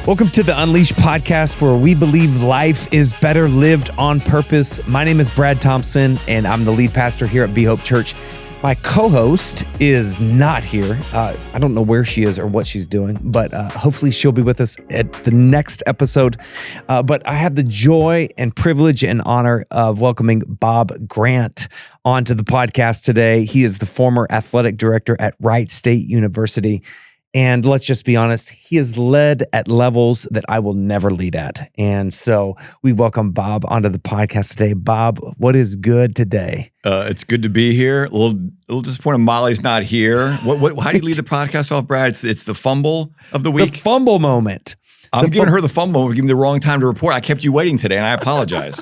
Welcome to the Unleashed podcast, where we believe life is better lived on purpose. My name is Brad Thompson, and I'm the lead pastor here at Be Hope Church. My co-host is not here. I don't know where she is or what she's doing, but hopefully she'll be with us at the next episode. But I have the joy and privilege and honor of welcoming Bob Grant onto the podcast today. He is the former athletic director at Wright State University. And let's just be honest, he has led at levels that I will never lead at. And so we welcome Bob onto the podcast today. Bob, what is good today? It's good to be here. A little disappointed Molly's not here. How do you lead the podcast off, Brad? It's the fumble of the week. The fumble moment. I'm giving her the fumble moment, giving me the wrong time to report. I kept you waiting today, and I apologize.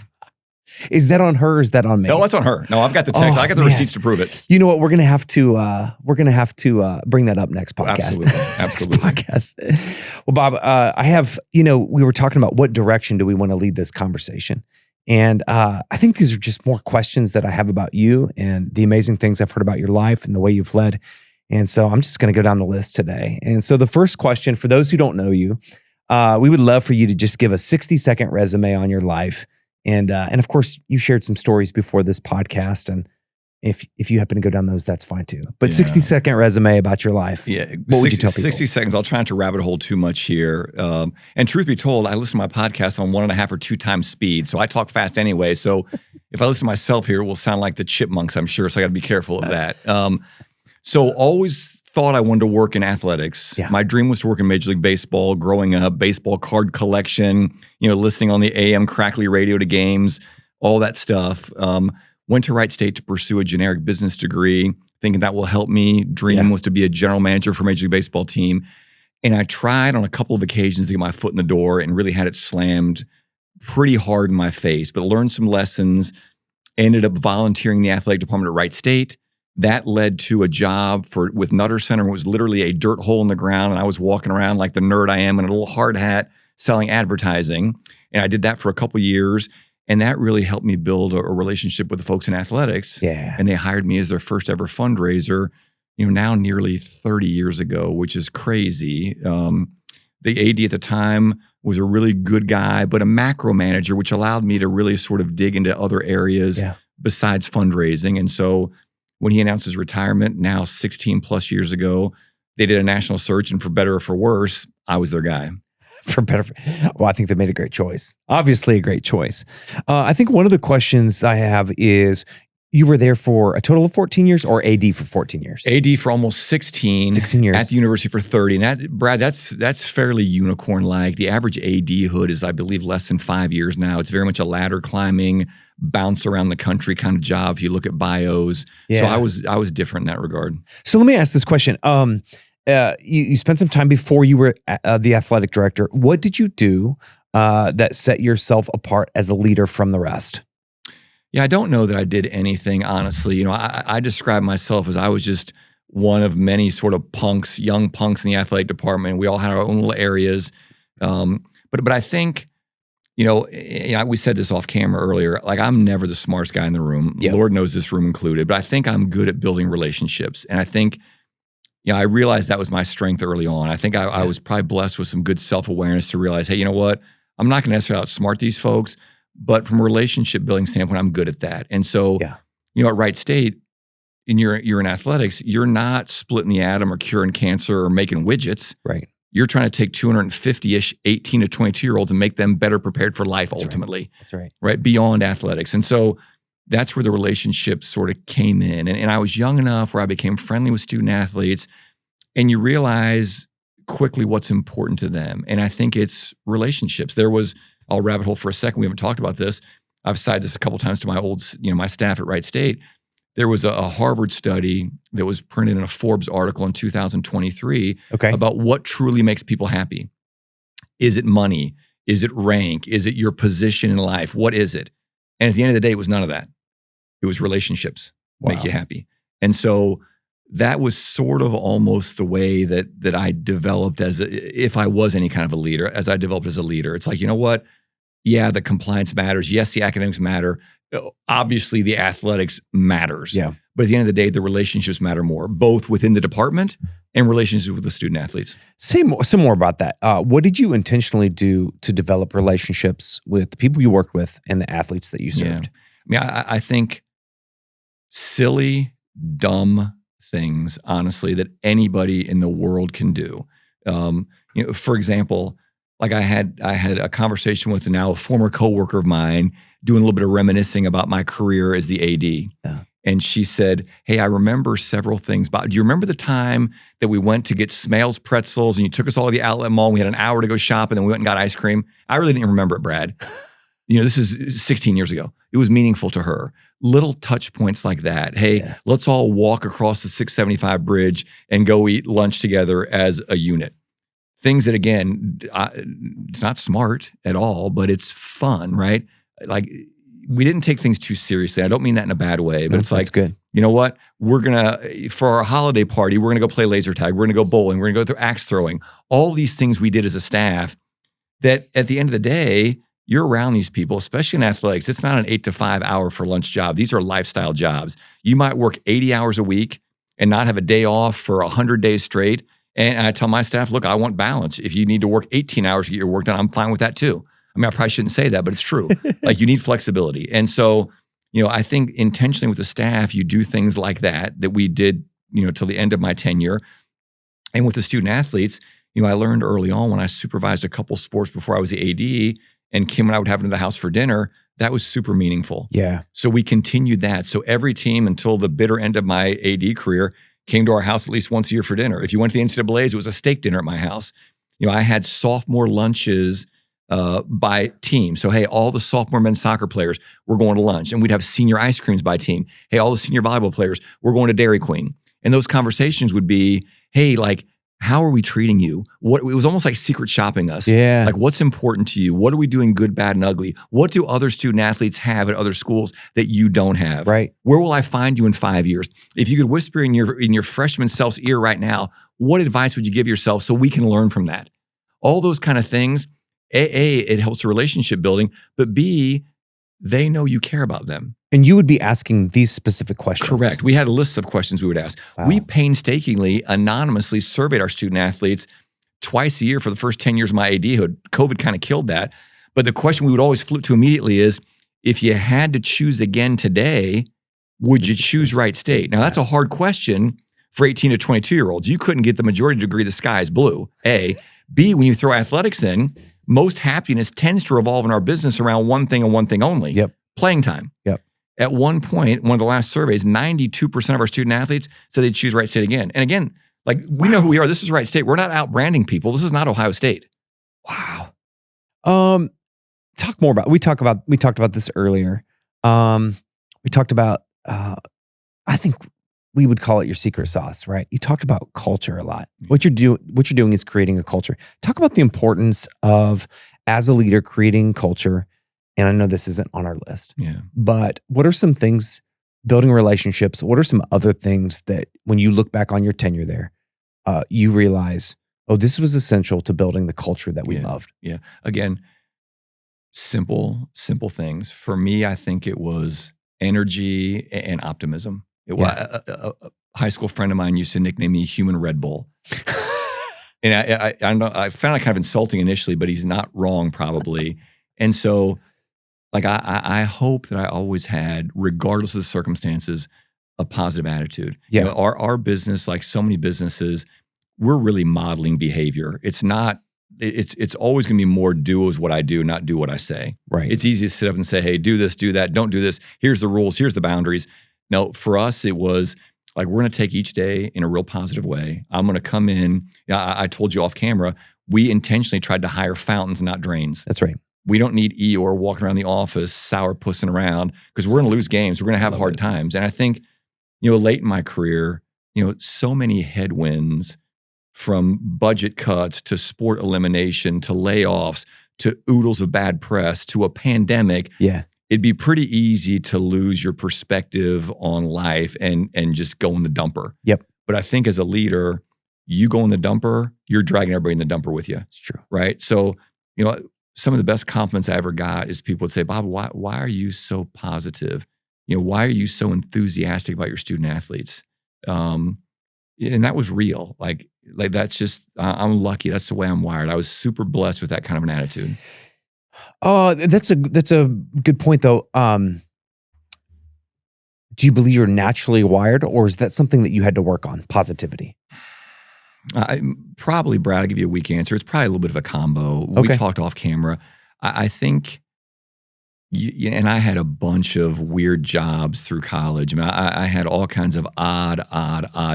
Is that on her or is that on me? No, that's on her. No, I've got the text. I got the receipts to prove it. You know what? We're gonna have to bring that up next podcast. Absolutely. Next podcast. Well, Bob, I have, we were talking about what direction do we want to lead this conversation. And I think these are just more questions that I have about you and the amazing things I've heard about your life and the way you've led. And so I'm just going to go down the list today. And so the first question, for those who don't know you, we would love for you to just give a 60-second resume on your life. And of course, you shared some stories before this podcast, and if you happen to go down those, that's fine too. But 60-second resume about your life. Yeah, what would you tell people? 60 seconds. I'll try not to rabbit hole too much here. And truth be told, I listen to my podcast on 1.5 or 2 times speed, so I talk fast anyway. So if I listen to myself here, it will sound like the chipmunks, I'm sure. So I got to be careful of that. So always thought I wanted to work in athletics. Yeah. My dream was to work in Major League Baseball. Growing up, baseball card collection, listening on the AM crackly radio to games, all that stuff. Went to Wright State to pursue a generic business degree, thinking that will help me. Dream was to be a general manager for a Major League Baseball team. And I tried on a couple of occasions to get my foot in the door and really had it slammed pretty hard in my face, but learned some lessons, ended up volunteering in the athletic department at Wright State. That led to a job with Nutter Center. It was literally a dirt hole in the ground, and I was walking around like the nerd I am in a little hard hat selling advertising. And I did that for a couple of years, and that really helped me build a relationship with the folks in athletics. Yeah. And they hired me as their first ever fundraiser, now nearly 30 years ago, which is crazy. The AD at the time was a really good guy, but a macro manager, which allowed me to really sort of dig into other areas besides fundraising. And so when he announced his retirement, now 16 plus years ago, they did a national search, and for better or for worse, I was their guy. Well, I think they made a great choice. Obviously a great choice. I think one of the questions I have is, you were there for a total of 14 years or AD for 14 years? AD for almost 16. 16 years. At the university for 30. And that, Brad, that's fairly unicorn-like. The average AD hood is, I believe, less than 5 years now. It's very much a ladder climbing, bounce around the country kind of job if you look at bios. Yeah. So I was different in that regard. So let me ask this question. You spent some time before you were the athletic director. What did you do that set yourself apart as a leader from the rest? Yeah, I don't know that I did anything, honestly. I describe myself as I was just one of many sort of punks, young punks in the athletic department. We all had our own little areas. But I think, we said this off camera earlier, like I'm never the smartest guy in the room. Yep. Lord knows this room included. But I think I'm good at building relationships. And I think, I realized that was my strength early on. I think I was probably blessed with some good self-awareness to realize, hey, you know what? I'm not going to necessarily outsmart these folks, but from a relationship building standpoint, I'm good at that. And so, at Wright State, you're in athletics, you're not splitting the atom or curing cancer or making widgets. Right. You're trying to take 250-ish 18 to 22-year-olds and make them better prepared for life ultimately. That's right. Right, beyond athletics. And so that's where the relationship sort of came in. And I was young enough where I became friendly with student athletes, and you realize quickly what's important to them. And I think it's relationships. I'll rabbit hole for a second. We haven't talked about this. I've cited this a couple of times to my my staff at Wright State. There was a Harvard study that was printed in a Forbes article in 2023 about what truly makes people happy. Is it money? Is it rank? Is it your position in life? What is it? And at the end of the day, it was none of that. It was relationships make you happy. And so that was sort of almost the way that I developed if I was any kind of a leader, as I developed as a leader. It's like, you know what? yeah, the compliance matters. Yes, the academics matter. Obviously, the athletics matters. Yeah. But at the end of the day, the relationships matter more, both within the department and relationships with the student athletes. Say more, some more about that. What did you intentionally do to develop relationships with the people you worked with and the athletes that you served? Yeah. I mean, I think silly, dumb things, honestly, that anybody in the world can do. For example, like I had a conversation with now a former coworker of mine, doing a little bit of reminiscing about my career as the AD. Yeah. And she said, hey, I remember several things. Do you remember the time that we went to get Smales pretzels and you took us all to the outlet mall and we had an hour to go shop and then we went and got ice cream? I really didn't remember it, Brad. This is 16 years ago. It was meaningful to her. Little touch points like that. Hey, let's all walk across the 675 bridge and go eat lunch together as a unit. Things that, again, it's not smart at all, but it's fun, right? Like, we didn't take things too seriously. I don't mean that in a bad way, but it's like, good. You know what? We're going to, for our holiday party, we're going to go play laser tag. We're going to go bowling. We're going to go through axe throwing. All these things we did as a staff that at the end of the day, you're around these people, especially in athletics. It's not an 8 to 5 hour for lunch job. These are lifestyle jobs. You might work 80 hours a week and not have a day off for 100 days straight. And I tell my staff, look, I want balance. If you need to work 18 hours to get your work done, I'm fine with that too. I mean, I probably shouldn't say that, but it's true. Like, you need flexibility. And so, I think intentionally with the staff, you do things like that we did, till the end of my tenure. And with the student athletes, I learned early on when I supervised a couple sports before I was the AD, and Kim and I would have them to the house for dinner, that was super meaningful. Yeah. So we continued that. So every team until the bitter end of my AD career came to our house at least once a year for dinner. If you went to the NCAAs, it was a steak dinner at my house. I had sophomore lunches by team. So, hey, all the sophomore men's soccer players, we're going to lunch. And we'd have senior ice creams by team. Hey, all the senior volleyball players, we're going to Dairy Queen. And those conversations would be, hey, like, how are we treating you? It was almost like secret shopping us. Yeah. Like, what's important to you? What are we doing good, bad, and ugly? What do other student athletes have at other schools that you don't have? Right. Where will I find you in 5 years? If you could whisper in your freshman self's ear right now, what advice would you give yourself so we can learn from that? All those kind of things. A, it helps the relationship building, but B, they know you care about them. And you would be asking these specific questions. Correct. We had a list of questions we would ask. Wow. We painstakingly, anonymously surveyed our student athletes twice a year for the first 10 years of my ADhood. COVID kind of killed that. But the question we would always flip to immediately is, if you had to choose again today, would you choose Wright State? Now, that's a hard question for 18 to 22-year-olds. You couldn't get the majority degree, the sky is blue, A. B, when you throw athletics in, most happiness tends to revolve in our business around one thing and one thing only. Yep. Playing time. Yep. At one point, one of the last surveys, 92% of our student athletes said they'd choose Wright State again. And again, like, we know who we are. This is Wright State. We're not out branding people. This is not Ohio State. Wow. Talk more about, we talked about this earlier. We talked about, I think we would call it your secret sauce, right? You talked about culture a lot. What you're doing is creating a culture. Talk about the importance of, as a leader, creating culture. And I know this isn't on our list, but what are some things, building relationships, what are some other things that when you look back on your tenure there, you realize, oh, this was essential to building the culture that we loved? Yeah. Again, simple things. For me, I think it was energy and optimism. A high school friend of mine used to nickname me Human Red Bull. And I found it kind of insulting initially, but he's not wrong probably. And so, like, I hope that I always had, regardless of the circumstances, a positive attitude. Yeah. Our business, like so many businesses, we're really modeling behavior. It's always going to be more do as what I do, not do what I say. Right. It's easy to sit up and say, hey, do this, do that, don't do this. Here's the rules. Here's the boundaries. No, for us, it was like, we're going to take each day in a real positive way. I'm going to come in. I told you off camera, we intentionally tried to hire fountains, not drains. That's right. We don't need Eeyore walking around the office, sour pussing around, because we're going to lose games. We're going to have hard times. And I think, late in my career, so many headwinds, from budget cuts to sport elimination to layoffs to oodles of bad press to a pandemic. Yeah. It'd be pretty easy to lose your perspective on life and just go in the dumper. Yep. But I think as a leader, you go in the dumper, you're dragging everybody in the dumper with you. It's true. Right? So, some of the best compliments I ever got is people would say, Bob, why are you so positive? Why are you so enthusiastic about your student athletes? And that was real. Like that's just, I'm lucky. That's the way I'm wired. I was super blessed with that kind of an attitude. That's a good point though. Do you believe you're naturally wired, or is that something that you had to work on, positivity? Probably, Brad, I'll give you a weak answer. It's probably a little bit of a combo. Okay. We talked off camera. I think, and I had a bunch of weird jobs through college. I mean, I had all kinds of odd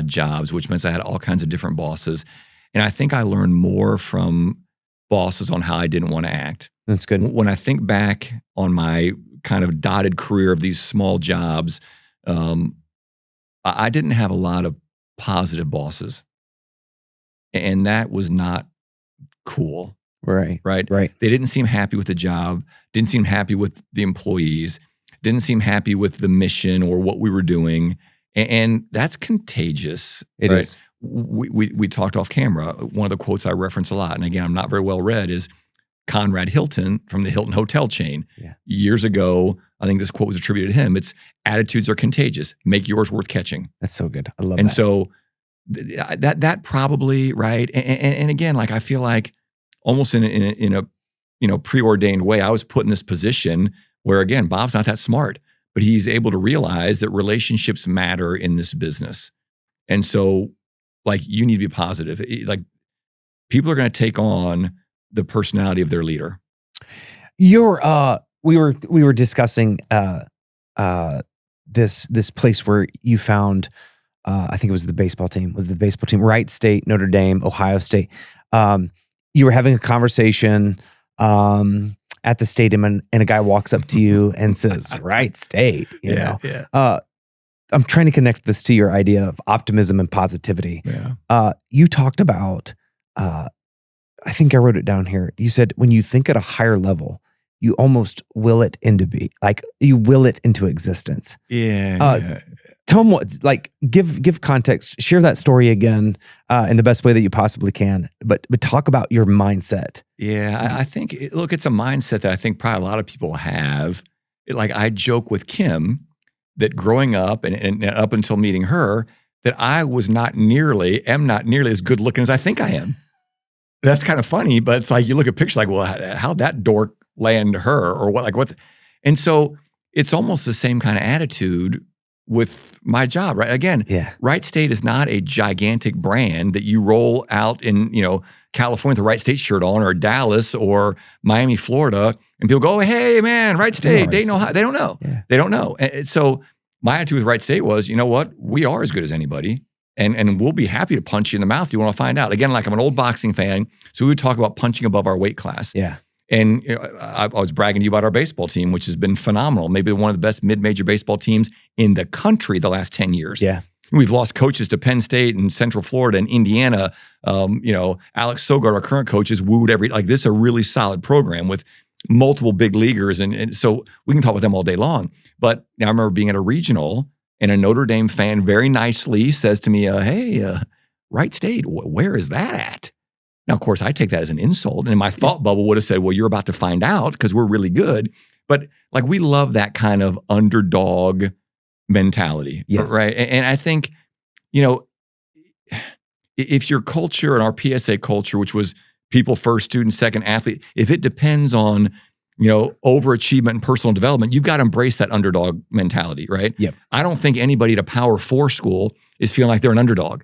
jobs, which means I had all kinds of different bosses. And I think I learned more from bosses on how I didn't want to act. That's good. When I think back on my kind of dotted career of these small jobs, I didn't have a lot of positive bosses. And that was not cool. Right. They didn't seem happy with the job, didn't seem happy with the employees, didn't seem happy with the mission or what we were doing. And that's contagious. It is. We talked off camera. One of the quotes I reference a lot, and again, I'm not very well read, is Conrad Hilton from the Hilton Hotel chain. Yeah. Years ago, I think this quote was attributed to him. It's attitudes are contagious. Make yours worth catching. That's so good. I love that. And so that probably, right. And again, like I feel like almost in a preordained way, I was put in this position where again, Bob's not that smart, but he's able to realize that relationships matter in this business. And so like you need to be positive. Like people are going to take on the personality of their leader. We were discussing this place where you found I think it was the baseball team. Wright State, Notre Dame, Ohio State. You were having a conversation at the stadium, and a guy walks up to you and says, "Wright State." You know. I'm trying to connect this to your idea of optimism and positivity. Yeah. You talked about. I think I wrote it down here. You said when you think at a higher level, you almost will it into existence. Yeah. Tell them what, like, give context, share that story again in the best way that you possibly can, but talk about your mindset. Yeah, I think, it's a mindset that I think probably a lot of people have. Like I joke with Kim that growing up and up until meeting her, that I am not nearly as good looking as I think I am. That's kind of funny, but it's like you look at pictures like, well, how'd that dork land her or what? Like what's, and so it's almost the same kind of attitude with my job, right? Again, Wright State is not a gigantic brand that you roll out in, California with a Wright State shirt on, or Dallas or Miami, Florida, and people go, oh, hey man, Wright State, Dayton, Ohio. They don't know. Yeah. They don't know. And so my attitude with Wright State was, you know what? We are as good as anybody. And we'll be happy to punch you in the mouth if you want to find out. Again, like I'm an old boxing fan, so we would talk about punching above our weight class. Yeah. And I was bragging to you about our baseball team, which has been phenomenal. Maybe one of the best mid-major baseball teams in the country the last 10 years. Yeah. We've lost coaches to Penn State and Central Florida and Indiana. Alex Sogard, our current coach, is wooed this is a really solid program with multiple big leaguers. And so we can talk with them all day long. But I remember being at a regional, and a Notre Dame fan very nicely says to me, hey, Wright State, where is that at? Now, of course, I take that as an insult. And in my thought bubble would have said, well, you're about to find out because we're really good. But like we love that kind of underdog mentality, right? And I think, if your culture and our PSA culture, which was people first, student second, athlete, if it depends on overachievement and personal development, you've got to embrace that underdog mentality, right? Yep. I don't think anybody at a Power 4 school is feeling like they're an underdog,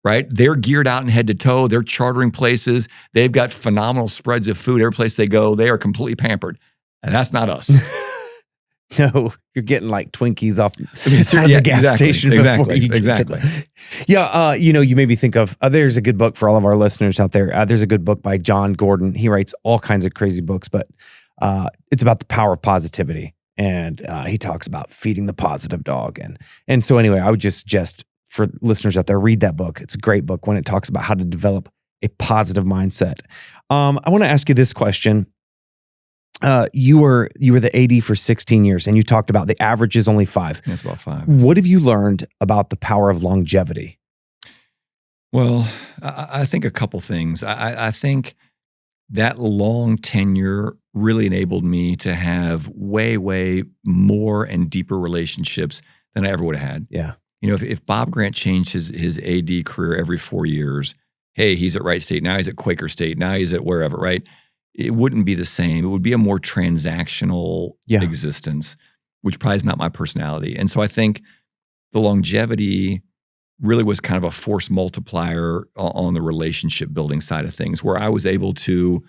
right? They're geared out and head to toe. They're chartering places. They've got phenomenal spreads of food every place they go. They are completely pampered. And that's not us. No, you're getting like Twinkies off the gas station. Exactly. Yeah, you made me think of, there's a good book for all of our listeners out there. There's a good book by John Gordon. He writes all kinds of crazy books, but it's about the power of positivity. And he talks about feeding the positive dog. And so anyway, I would just suggest for listeners out there, read that book. It's a great book when it talks about how to develop a positive mindset. I want to ask you this question. You were the AD for 16 years, and you talked about the average is only 5. That's about 5. What have you learned about the power of longevity? Well, I think a couple things. I think that long tenure really enabled me to have way, way more and deeper relationships than I ever would have had. Yeah. If Bob Grant changed his AD career every 4 years, hey, he's at Wright State, now he's at Quaker State, now he's at wherever, right? It wouldn't be the same. It would be a more transactional existence, which probably is not my personality. And so I think the longevity really was kind of a force multiplier on the relationship building side of things, where I was able to,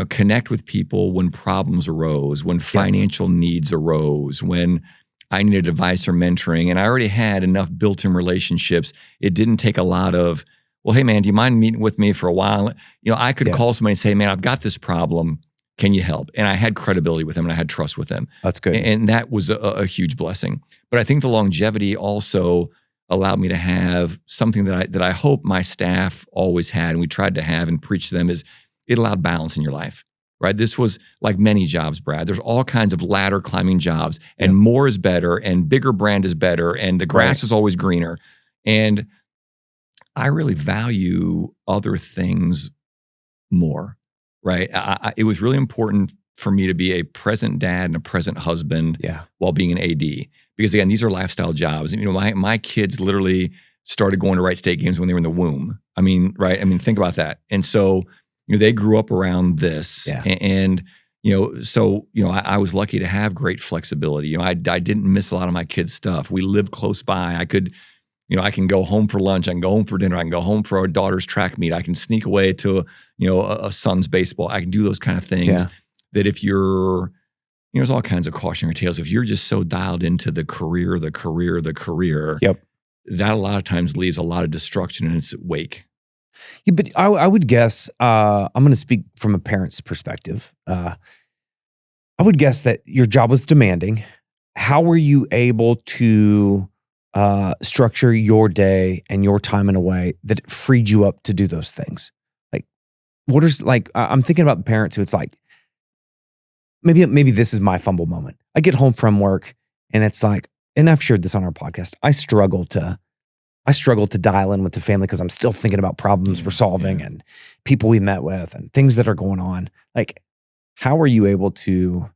connect with people when problems arose, when financial needs arose, when I needed advice or mentoring, and I already had enough built-in relationships. It didn't take a lot of, well, hey man, do you mind meeting with me for a while? I could call somebody and say, man, I've got this problem. Can you help? And I had credibility with them and I had trust with them. That's good. And that was a huge blessing. But I think the longevity also allowed me to have something that I hope my staff always had, and we tried to have and preach to them, is it allowed balance in your life, right? This was like many jobs, Brad. There's all kinds of ladder climbing jobs, and more is better, and bigger brand is better, and the grass is always greener. And I really value other things more, right? It was really important for me to be a present dad and a present husband while being an AD. Because again, these are lifestyle jobs. My kids literally started going to Wright State games when they were in the womb. Think about that. And so, they grew up around this. And I was lucky to have great flexibility. I didn't miss a lot of my kids' stuff. We lived close by. I could, I can go home for lunch. I can go home for dinner. I can go home for our daughter's track meet. I can sneak away to, a son's baseball. I can do those kind of things that if you're, there's all kinds of cautionary tales. If you're just so dialed into the career, that a lot of times leaves a lot of destruction in its wake. Yeah, but I would guess, I'm going to speak from a parent's perspective. I would guess that your job was demanding. How were you able to structure your day and your time in a way that it freed you up to do those things? I'm thinking about the parents who it's like, maybe this is my fumble moment. I get home from work and it's like, and I've shared this on our podcast, I struggle to dial in with the family because I'm still thinking about problems we're solving and people we met with and things that are going on. Like, how are you able to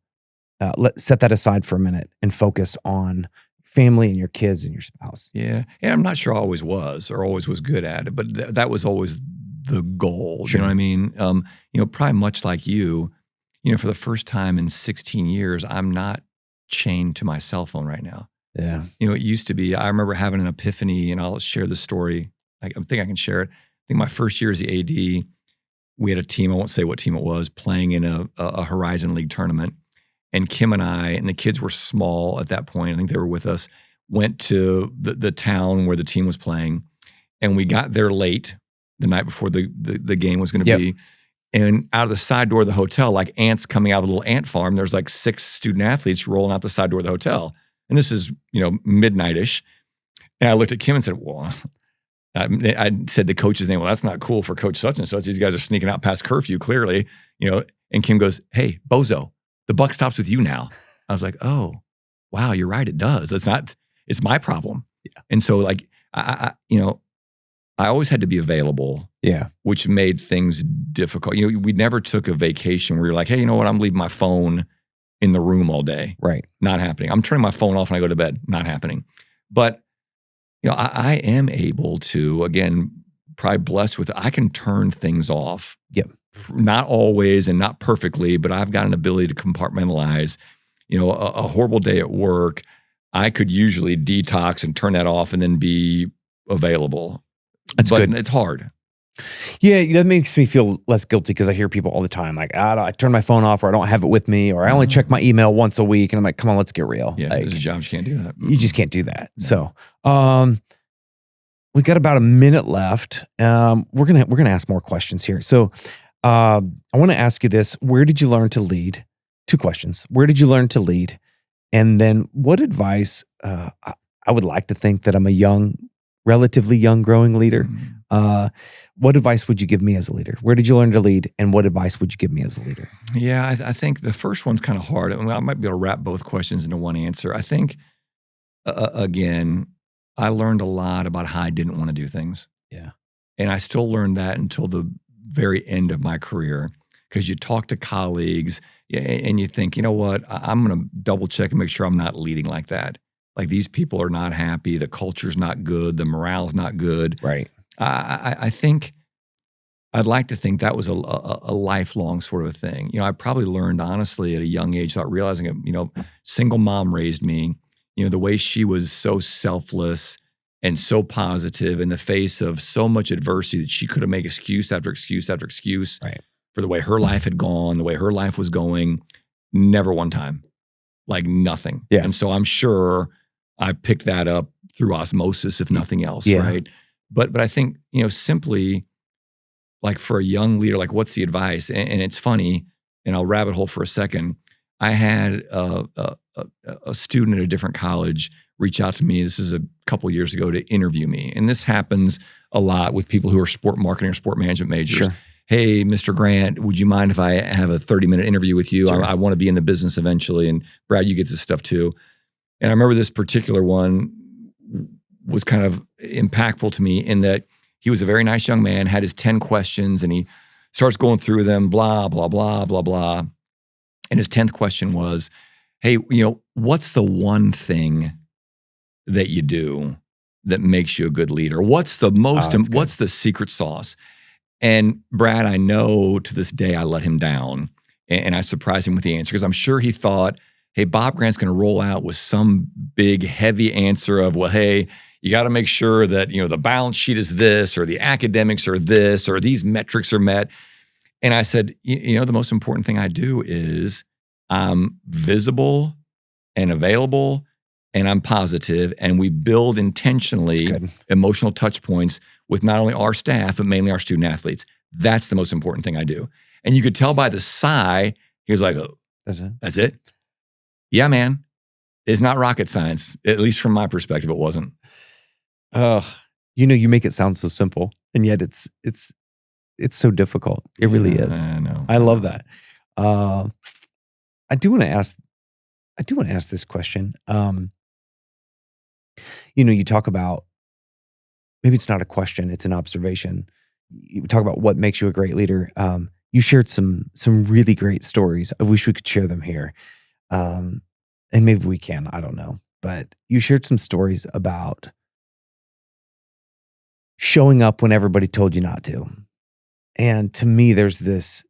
set that aside for a minute and focus on family and your kids and your spouse? Yeah. And I'm not sure I always was good at it, but that was always the goal. Sure. You know what I mean? Probably much like you, for the first time in 16 years, I'm not chained to my cell phone right now. Yeah. It used to be, I remember having an epiphany, and I'll share the story. I think I can share it. I think my first year as the AD, we had a team, I won't say what team it was, playing in a Horizon League tournament. And Kim and I, and the kids were small at that point, I think they were with us, went to the town where the team was playing. And we got there late the night before the game was going to be. And out of the side door of the hotel, like ants coming out of a little ant farm, there's like 6 student athletes rolling out the side door of the hotel. And this is, midnight-ish. And I looked at Kim and said, well, I said the coach's name. Well, that's not cool for Coach such and such. These guys are sneaking out past curfew, clearly. And Kim goes, hey, bozo, the buck stops with you now. I was like, oh, wow, you're right. It does. It's my problem. Yeah. And so like, I always had to be available. Yeah. Which made things difficult. We never took a vacation where you're like, hey, you know what? I'm leaving my phone in the room all day. Right. Not happening. I'm turning my phone off when I go to bed. Not happening. But, I am able to, again, probably blessed with, I can turn things off. Yep. Not always and not perfectly, but I've got an ability to compartmentalize. A horrible day at work, I could usually detox and turn that off and then be available. That's good. It's hard. Yeah, that makes me feel less guilty because I hear people all the time like, I turn my phone off, or I don't have it with me, or I only check my email once a week. And I'm like, come on, let's get real. Yeah, there's jobs you can't do that. You just can't do that. No. So we've got about a minute left. We're gonna ask more questions here. So I want to ask you this. Where did you learn to lead? 2 questions. Where did you learn to lead? And then what advice, I would like to think that I'm a relatively young growing leader. What advice would you give me as a leader? Where did you learn to lead, and what advice would you give me as a leader? Yeah, I think the first one's kind of hard. I might be able to wrap both questions into one answer. I think, again, I learned a lot about how I didn't want to do things. Yeah. And I still learned that until the very end of my career. because you talk to colleagues and you think, you know what, I'm going to double check and make sure I'm not leading like that. Like these people are not happy. The culture's not good. The morale's not good. Right. I think I'd like to think that was a lifelong sort of a thing. I probably learned honestly at a young age, without realizing it, single mom raised me, the way she was so selfless and so positive in the face of so much adversity that she could have made excuse after excuse after excuse for the way her life had gone, the way her life was going, never one time, like nothing. Yeah. And so I'm sure I picked that up through osmosis, if nothing else, right? But I think, simply like for a young leader, like what's the advice? And it's funny, and I'll rabbit hole for a second. I had a student at a different college reach out to me. This is a couple years ago to interview me. And this happens a lot with people who are sport marketing or sport management majors. Sure. Hey, Mr. Grant, would you mind if I have a 30-minute interview with you? Sure. I want to be in the business eventually. And Brad, you get this stuff too. And I remember this particular one was kind of impactful to me in that he was a very nice young man, had his 10 questions, and he starts going through them, blah, blah, blah, blah, blah. And his 10th question was, hey, what's the one thing that you do that makes you a good leader? What's the what's the secret sauce? And Brad, I know to this day I let him down and I surprised him with the answer because I'm sure he thought, hey, Bob Grant's going to roll out with some big heavy answer of, well, hey, you got to make sure that, the balance sheet is this, or the academics are this, or these metrics are met. And I said, the most important thing I do is I'm visible and available and I'm positive, and we build intentionally emotional touch points with not only our staff, but mainly our student athletes. That's the most important thing I do. And you could tell by the sigh, he was like, oh, that's it? Yeah, man. It's not rocket science. At least from my perspective, it wasn't. You make it sound so simple, and yet it's so difficult. It really is. I know. I love that. I do want to ask this question. You talk about, maybe it's not a question, it's an observation. You talk about what makes you a great leader. You shared some really great stories. I wish we could share them here. And maybe we can, I don't know. But you shared some stories about showing up when everybody told you not to. And to me, there's this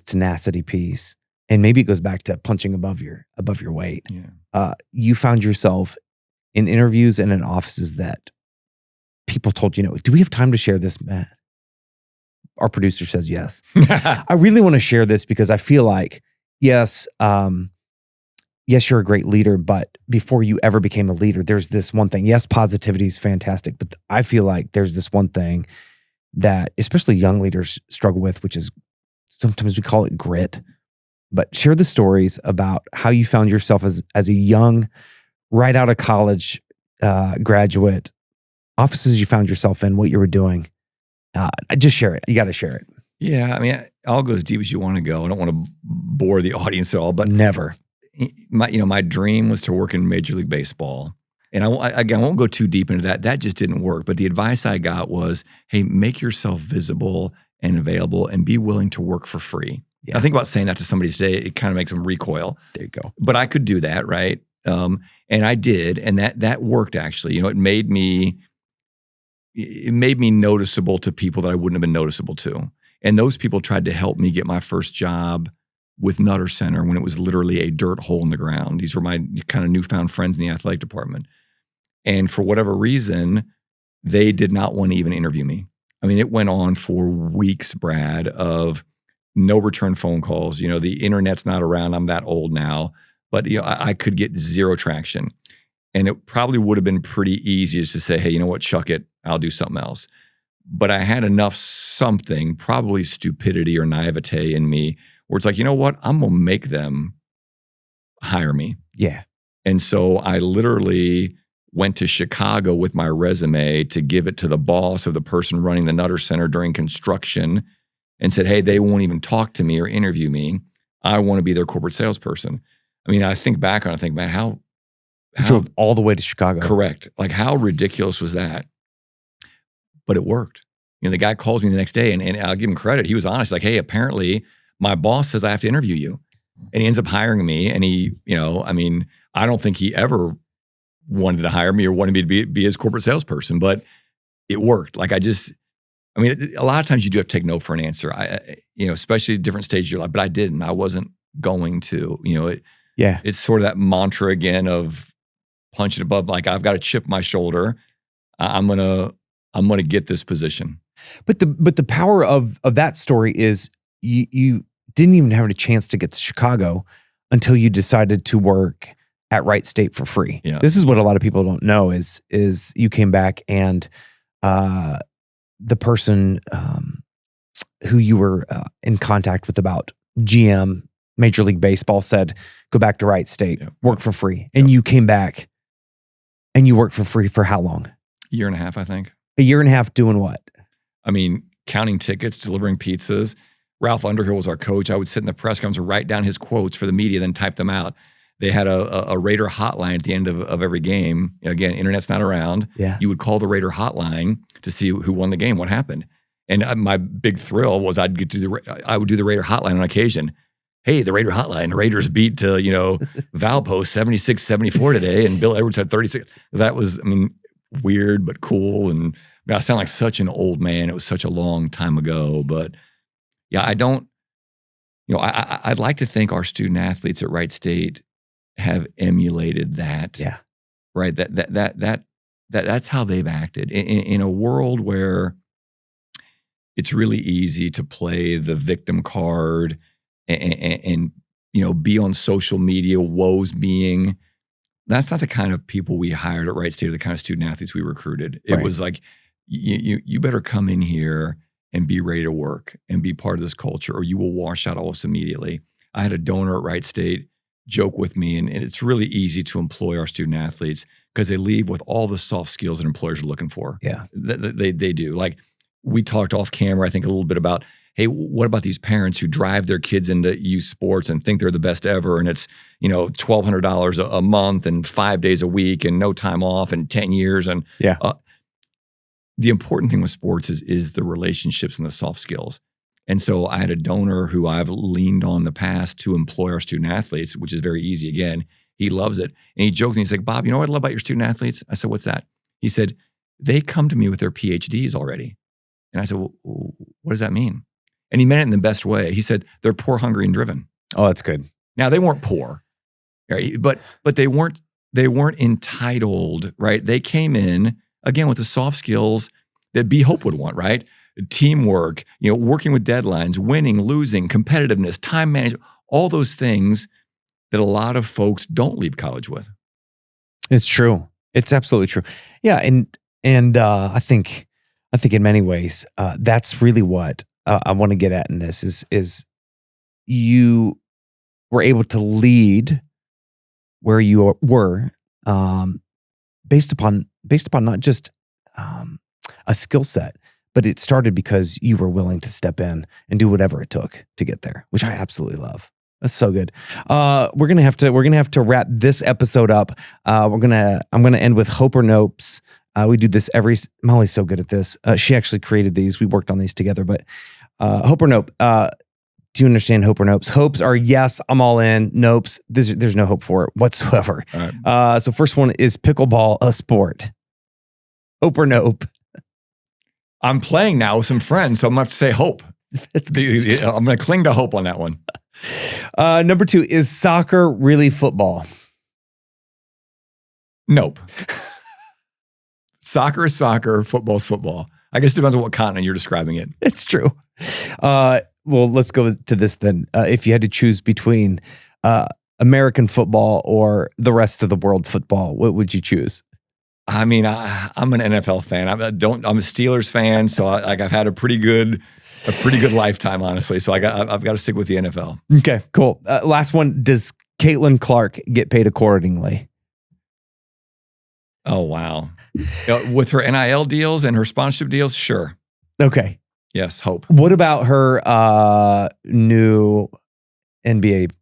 tenacity piece. And maybe it goes back to punching above your weight. Yeah. You found yourself in interviews and in offices that people told you no. Do we have time to share this, Matt? Our producer says yes. I really want to share this because I feel like, yes, you're a great leader, but before you ever became a leader, there's this one thing. Yes, positivity is fantastic, but I feel like there's this one thing that especially young leaders struggle with, which is sometimes we call it grit. But share the stories about how you found yourself as a young, right out of college graduate, offices you found yourself in, what you were doing. Just share it. You got to share it. Yeah, I mean, I'll go as deep as you want to go. I don't want to bore the audience at all, but never. My dream was to work in Major League Baseball. And I won't go too deep into that. That just didn't work. But the advice I got was, hey, make yourself visible and available and be willing to work for free. Yeah. I think about saying that to somebody today, it kind of makes them recoil. There you go. But I could do that, right? And I did, and that worked actually. It made me noticeable to people that I wouldn't have been noticeable to. And those people tried to help me get my first job with Nutter Center when it was literally a dirt hole in the ground. These were my kind of newfound friends in the athletic department. And for whatever reason, they did not want to even interview me. I mean, it went on for weeks, Brad, of no return phone calls. The internet's not around. I'm that old now. But I could get zero traction. And it probably would have been pretty easy just to say, hey, you know what, chuck it. I'll do something else. But I had enough something, probably stupidity or naivete in me, where it's like, you know what, I'm going to make them hire me. Yeah. And so I literally went to Chicago with my resume to give it to the boss of the person running the Nutter Center during construction and said, hey, they won't even talk to me or interview me. I want to be their corporate salesperson. I mean, I think back on it, man, how drove all the way to Chicago. Correct. Like, how ridiculous was that? But it worked. The guy calls me the next day, and I'll give him credit. He was honest. Like, hey, apparently my boss says I have to interview you. And he ends up hiring me. And he, I don't think he ever wanted to hire me or wanted me to be his corporate salesperson, but it worked. Like a lot of times you do have to take no for an answer. Especially at different stages of your life, but I didn't. I wasn't going to, it's sort of that mantra again of punching above, like I've got a chip on my shoulder. I'm gonna get this position. But the power of that story is you didn't even have a chance to get to Chicago until you decided to work at Wright State for free. Yeah. This is what a lot of people don't know is you came back and the person who you were in contact with about GM, Major League Baseball, said, go back to Wright State, work for free. And you came back and you worked for free for how long? A year and a half, I think. A year and a half doing what? Counting tickets, delivering pizzas. Ralph Underhill was our coach. I would sit in the press conference and write down his quotes for the media, then type them out. They had a Raider hotline at the end of every game. Again, internet's not around. Yeah. You would call the Raider hotline to see who won the game, what happened. And my big thrill was I would do the Raider hotline on occasion. Hey, the Raider hotline, the Raiders beat Valpo 76-74 today, and Bill Edwards had 36. That was, weird but cool. And I sound like such an old man. It was such a long time ago. But yeah, I don't, I'd like to think our student athletes at Wright State have emulated that. Yeah. Right. That's how they've acted in a world where it's really easy to play the victim card and be on social media, woes being. That's not the kind of people we hired at Wright State or the kind of student athletes we recruited. It was like, you better come in here and be ready to work and be part of this culture, or you will wash out almost immediately. I had a donor at Wright State joke with me, and it's really easy to employ our student athletes because they leave with all the soft skills that employers are looking for. Yeah, they do. Like we talked off camera, I think a little bit about, hey, what about these parents who drive their kids into youth sports and think they're the best ever, and it's $1,200 a month and 5 days a week and no time off and 10 years and the important thing with sports is the relationships and the soft skills. And so I had a donor who I've leaned on in the past to employ our student athletes, which is very easy. Again, he loves it. And he joked and he's like, Bob, you know what I love about your student athletes? I said, what's that? He said, they come to me with their PhDs already. And I said, well, what does that mean? And he meant it in the best way. He said, they're poor, hungry, and driven. Oh, that's good. Now, they weren't poor, right? But they weren't entitled, right? They came in, again, with the soft skills that B. Hope would want, right? Teamwork, working with deadlines, winning, losing, competitiveness, time management, all those things that a lot of folks don't leave college with. It's true. It's absolutely true. Yeah, and I think in many ways that's really what I want to get at in this is you were able to lead where you were based upon not just a skill set, but it started because you were willing to step in and do whatever it took to get there, which I absolutely love. That's so good. We're gonna have to wrap this episode up. I'm gonna end with Hope or Nopes. We do this Molly's so good at this. She actually created these. We worked on these together. But Hope or Nope. Do you understand Hope or Nopes? Hopes are yes, I'm all in. Nopes, there's no hope for it whatsoever. All right. So first one is pickleball a sport? Hope or Nope? I'm playing now with some friends, so I'm going to have to say hope. I'm going to cling to hope on that one. Number 2, is soccer really football? Nope. Soccer is soccer, football is football. I guess it depends on what continent you're describing it. It's true. Well, let's go to this then. If you had to choose between American football or the rest of the world football, what would you choose? I mean, I'm an NFL fan. I'm a Steelers fan, so I've had a pretty good lifetime, honestly. So I've got to stick with the NFL. Okay, cool. Last one: does Caitlin Clark get paid accordingly? Oh wow, with her NIL deals and her sponsorship deals, sure. Okay. Yes, hope. What about her new NBA?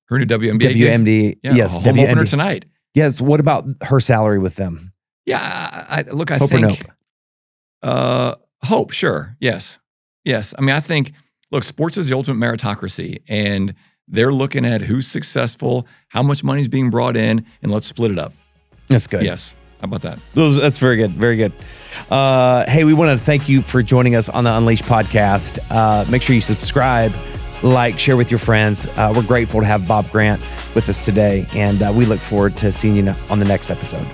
Her new WNBA. WNBA. Yeah, yes, home opener tonight. Yes. What about her salary with them? Yeah, I hope think or nope? hope. Sure. Yes. I mean, I think look, sports is the ultimate meritocracy, and they're looking at who's successful, how much money's being brought in, and let's split it up. That's good. Yes. How about that? That's very good. Very good. Hey, we want to thank you for joining us on the Unleashed podcast. Make sure you subscribe, like, share with your friends. We're grateful to have Bob Grant with us today, and we look forward to seeing you on the next episode.